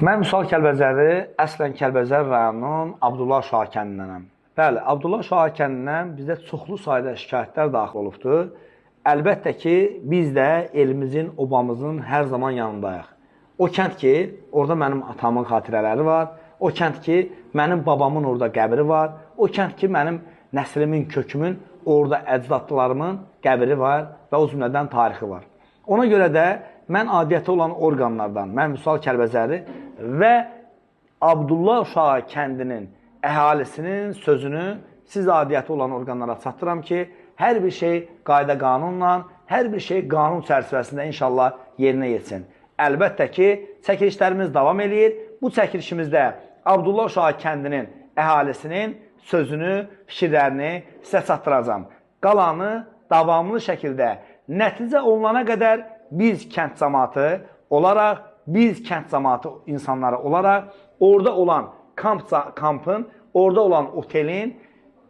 Mən Vüsal Kəlbəcəri, əslən Kəlbəcər rayonunun Abdullah Şaha kəndinənəm. Bəli, Abdullah Şaha kəndindən bizdə çoxlu sayda şikayətlər daxil olubdur. Əlbəttə ki, biz də elimizin, obamızın hər zaman yanındayıq. O kənd ki, orada mənim atamın xatirələri var. O kənd ki, mənim babamın orada qəbri var. O kənd ki, mənim nəslimin, kökümün, orada əcdadlarımın qəbri var və o cümlədən tarixi var. Ona görə də mən adiyyəti olan orqanlardan, mən Vüsal Kəlbəcəri və Abdullah Şaha kəndinin əhalisinin sözünü siz adiyyəti olan orqanlara çatdıram ki, hər bir şey qayda qanunla, hər bir şey qanun çərçivəsində inşallah yerinə yetsin. Əlbəttə ki, çəkilişlərimiz davam edir. Bu çəkilişimizdə Abdullah Şaha kəndinin əhalisinin sözünü, fikirlərini sizə çatdıracam. Qalanı davamlı şəkildə nəticə olunana qədər biz kənd cəmaatı olaraq, biz kənd cəmaatı insanları olaraq orada olan kampın, orada olan otelin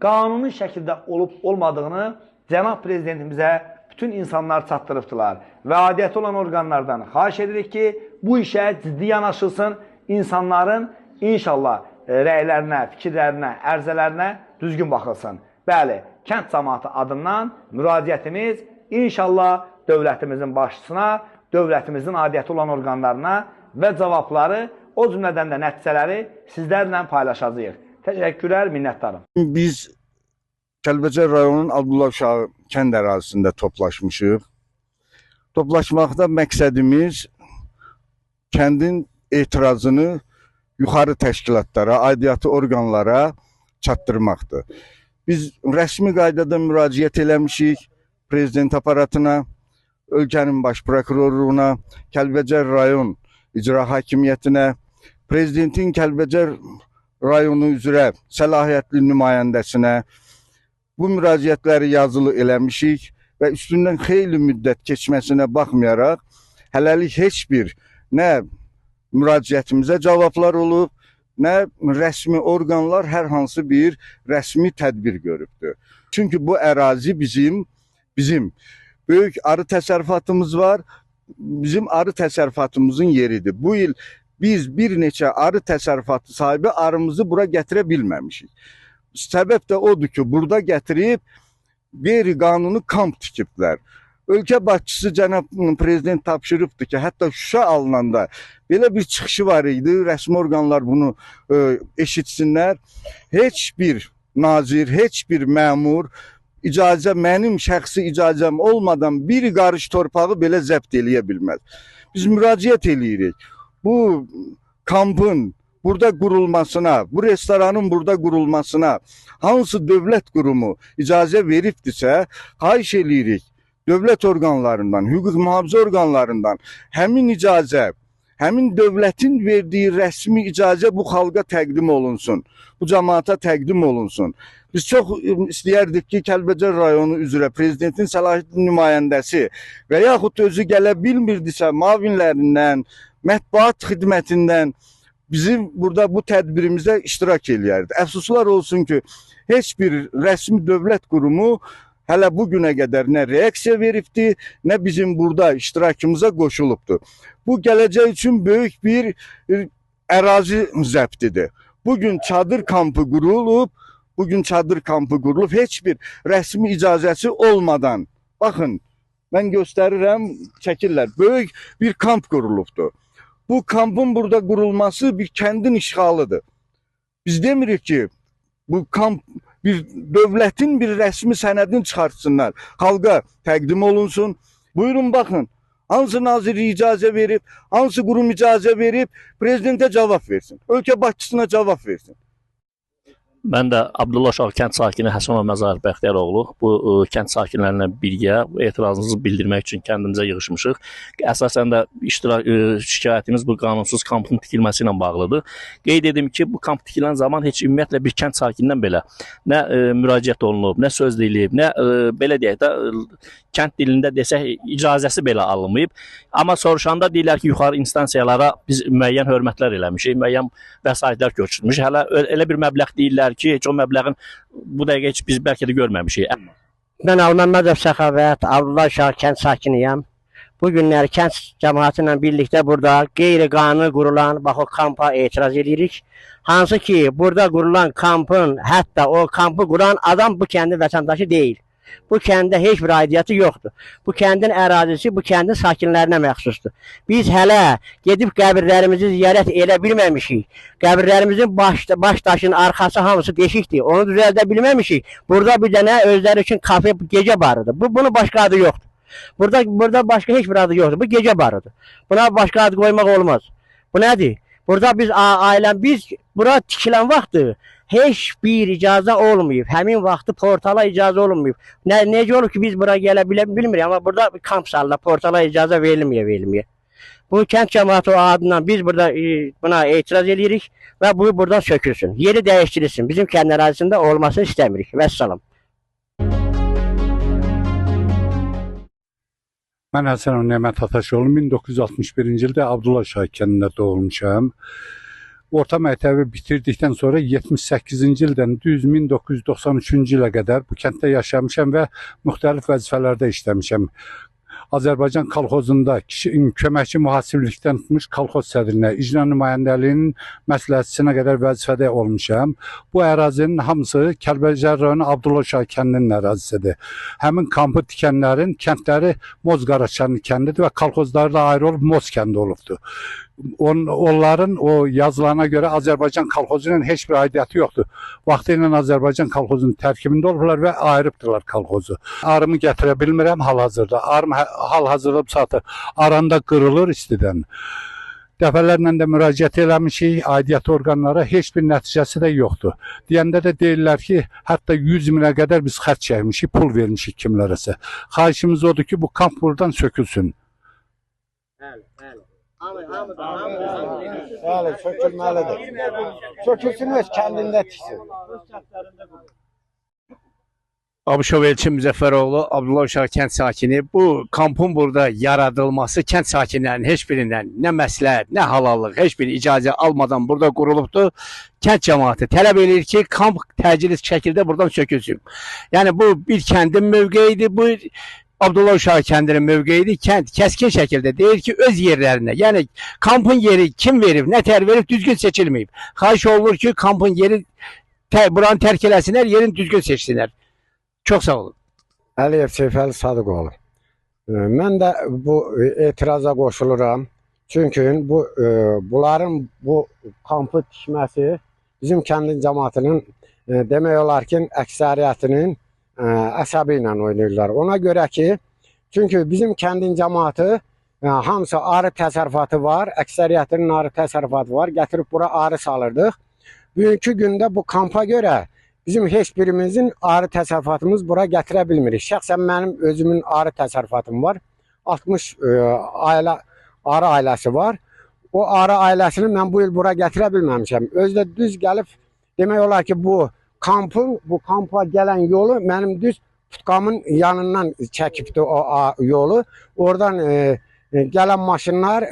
qanuni şəkildə olub-olmadığını Cənab Prezidentimizə bütün insanlar çatdırıbdılar. Və adiyyəti olan orqanlardan xahiş edirik ki, bu işə ciddi yanaşılsın, insanların inşallah rəylərinə, fikirlərinə, ərzələrinə düzgün baxılsın. Bəli, kənd cəmaatı adından müraciətimiz inşallah dövlətimizin başçısına, dövlətimizin adiyyəti olan orqanlarına və cavabları, o cümlədən də nəticələri sizlərlə paylaşacağıq. Təşəkkürlər, minnətdarım. Biz Kəlbəcər rayonunun Abdullah Şaha kənd ərazisində toplaşmışıq. Toplaşmaqda məqsədimiz kəndin etirazını yuxarı təşkilatlara, aidiyyatı orqanlara çatdırmaqdır. Biz rəsmi qaydada müraciət eləmişik prezident aparatına, ölkənin baş prokurorluğuna, Kəlbəcər rayon icra hakimiyyətinə, prezidentin Kəlbəcər rayonu üzrə səlahiyyətli nümayəndəsinə bu müraciətləri yazılı eləmişik və üstündən xeyli müddət keçməsinə baxmayaraq hələlik heç bir nə müraciətimizə cavablar olub, nə rəsmi orqanlar hər hansı bir rəsmi tədbir görübdür. Çünki bu ərazi bizim böyük arı təsərrüfatımız var, bizim arı təsərrüfatımızın yeridir. Bu il biz bir neçə arı təsərrüfatı sahibi arımızı bura gətirə bilməmişik. Səbəb də odur ki, burada gətirib qeyri-qanuni kamp tikiblər. Ölkə başçısı cənab prezident tapşırıbdır ki, hətta Şuşa alınanda belə bir çıxışı var idi, rəsmi orqanlar bunu eşitsinlər. Heç bir nazir, heç bir məmur mənim şəxsi icazəm olmadan bir qarış torpağı belə zəbt eləyə bilməz. Biz müraciət eləyirik. Bu kampın burada qurulmasına, bu restoranın burada qurulmasına hansı dövlət qurumu icazə veribdirsə, xahiş eləyirik dövlət orqanlarından, hüquq mühafizə orqanlarından həmin icazə, həmin dövlətin verdiyi rəsmi icazə bu xalqa təqdim olunsun, bu cəmaata təqdim olunsun. Biz çox istəyərdik ki, Kəlbəcər rayonu üzrə prezidentin səlahiyyətli nümayəndəsi və yaxud özü gələ bilmirdisə mavinlərindən, mətbuat xidmətindən bizim burada bu tədbirimizdə iştirak eləyərdi. Əfsuslar olsun ki, heç bir rəsmi dövlət qurumu hələ bugünə qədər nə reaksiya veribdi, nə bizim burada iştirakımıza qoşulubdur. Bu gələcək üçün böyük bir ərazi zəbtidir. Bugün çadır kampı qurulub, heç bir rəsmi icazəsi olmadan, baxın, mən göstərirəm, çəkirlər, böyük bir kamp qurulubdur. Bu kampın burada qurulması bir kəndin işğalıdır. Biz demirik ki, bu kamp bir dövlətin bir rəsmi sənədini çıxartsınlar, xalqa təqdim olunsun. Buyurun, baxın, hansı naziri icazə verib, hansı qurum icazə verib, prezidentə cavab versin, ölkə başçısına cavab versin. Mən də Abdullah Şaha kənd sakini Həsənov Məzahir Bəxtiyaroğlu. Bu kənd sakinlərinə birgə etirazımızı bildirmək üçün kəndimizə yığışmışıq. Əsasən də şikayətimiz bu qanunsuz kampın tikilməsi ilə bağlıdır. Qeyd edim ki, bu kamp tikilən zaman heç ümumiyyətlə bir kənd sakinindən belə nə müraciət olunub, nə söz deyilib, nə belə deyək də kənd dilində desək icazəsi belə alınmayıb. Amma soruşanda deyirlər ki, yuxarı instansiyalara biz müəyyən hörmətlər eləmişik, müəyyən vəsaitlər köçürmüşük. Hələ elə bir məbləğ deyirlər ki, heç o məbləğin bu dəqiqə heç biz bəlkə də görməmişik. Mən Alməmmədov Səxavət, Abdullah Şaha kənd sakiniyəm. Bu günlər kənd cəmaatı ilə birlikdə burada qeyri-qanuni qurulan bax o kampa etiraz edirik. Hansı ki, burada qurulan kampın, hətta o kampı quran adam bu kəndin vətəndaşı deyil. Bu kəndə heç bir aidiyyatı yoxdur. Bu kəndin ərazisi bu kəndin sakinlərinə məxsusdur. Biz hələ gedib qəbirlərimizi ziyarət edə bilməmişik. Qəbirlərimizin baş daşının arxası hamısı deşikdir. Onu düzəldə bilməmişik. Burada bir dənə özləri üçün kafe gecə barıdır. Bunun başqa adı yoxdur. Burada başqa heç bir adı yoxdur. Bu gecə barıdır. Buna başqa ad qoymaq olmaz. Bu nədir? Burada biz bura tikilən vaxtı heç bir icazə olmayıb. Həmin vaxtı portala icazə olmayıb. Necə olur ki, biz bura gələ bilmirik, amma burada kamp salına portala icazə verilməyə. Bu kənd cəmaatı adından biz burada buna etiraz edirik və bu buradan sökülsün. Yeri dəyişdirilsin. Bizim kənd ərazisində olmasını istəmirik. Vəssalam. Mən Həsənov Nemət Ataşoğlu 1961-ci ildə Abdullah Şah kəndində doğulmuşam. Orta məktəbi bitirdikdən sonra 78-ci ildən düz 1993-cü ilə qədər bu kənddə yaşamışam və müxtəlif vəzifələrdə işləmişəm. Azərbaycan kolxozunda köməkçi mühasiblikdən tutmuş kolxoz sədrinə, icra nümayəndəliyinin məsləhətçisinə qədər vəzifədə olmuşam. Bu ərazinin hamısı Kəlbəcər rayonu Abdullah Şah kəndinin ərazisidir. Həmin kampı tikənlərin kəndləri Mozqaraçanlı kəndidir və kolxozları da ayrı olub Moz kəndi olubdur. Onların o yazılarına görə Azərbaycan kolxozu ilə heç bir aidiyyatı yoxdur. Vaxtı ilə Azərbaycan kolxozunun tərkibində olublar və ayrıbdırlar kolxozu. Arımı gətirə bilmirəm hal-hazırda. Arım hal-hazırda bu saatı aranda qırılır istidən. Dəfələrlə də müraciət eləmişik aidiyyatı orqanlara, heç bir nəticəsi də yoxdur. Deyəndə də deyirlər ki, hətta 100 minə qədər biz xərc çəkmişik, pul vermişik kimlərəsə. Xahişimiz odur ki, bu kamp buradan sökülsün. Bəli, sökülməlidir. Sökülsün, öz kəndində tiksin. Abışov Elçin Müzəffəroğlu, Abdullah Şah kənd sakini. Bu kampın burada yaradılması kənd sakinlərinin heç birindən nə məsləhət, nə halallıq, heç bir icazə almadan burada qurulubdur. Kənd cəmaatı tələb edir ki, kamp təcili şəkildə buradan sökülsün. Yəni bu bir kəndin mövqeyidir, bu Abdullah Şah kəndinin mövqeyidir. Kənd kəskin şəkildə deyir ki, öz yerlərinə, yəni kampın yeri kim verib, nə tər verib, düzgün seçilməyib. Xahiş olunur ki, kampın yeri buranı tərk eləsinlər, yerini düzgün seçsinlər. Çox sağ olun. Əliyev Seyfəli Sadıqoğlu. Mən də bu etiraza qoşuluram. Çünki bunların bu kampı tikməsi bizim kəndin cəmaatının demək olar ki, əksəriyyətinin əsəbi ilə oynayırlar. Ona görə ki, çünki bizim kəndin cəmaatı hamısı arı təsərrüfatı var, əksəriyyətinin arı təsərrüfatı var. Gətirib bura arı salırdıq. Bugünkü gündə bu kampa görə bizim heç birimizin arı təsərrüfatımız bura gətirə bilmirik. Şəxsən mənim özümün arı təsərrüfatım var. 60 arı ailəsi var. O arı ailəsini mən bu il bura gətirə bilməmişəm. Özdə düz gəlib, demək olar ki, bu kampa gələn yolu mənim düz tutqamın yanından çəkibdi o yolu. Oradan gələn maşınlar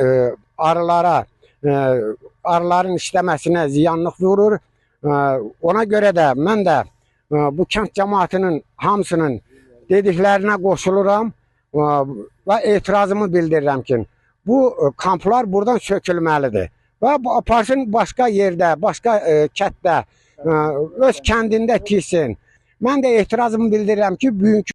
arıların işləməsinə ziyanlıq vurur. Ona görə də mən də bu kənd cəmaatının hamısının dediklərinə qoşuluram və etirazımı bildirirəm ki, bu kamplar buradan sökülməlidir və aparsın başqa yerdə, başqa kətdə, öz kəndində tiksin. Mən də etirazımı bildirirəm ki, bugünkü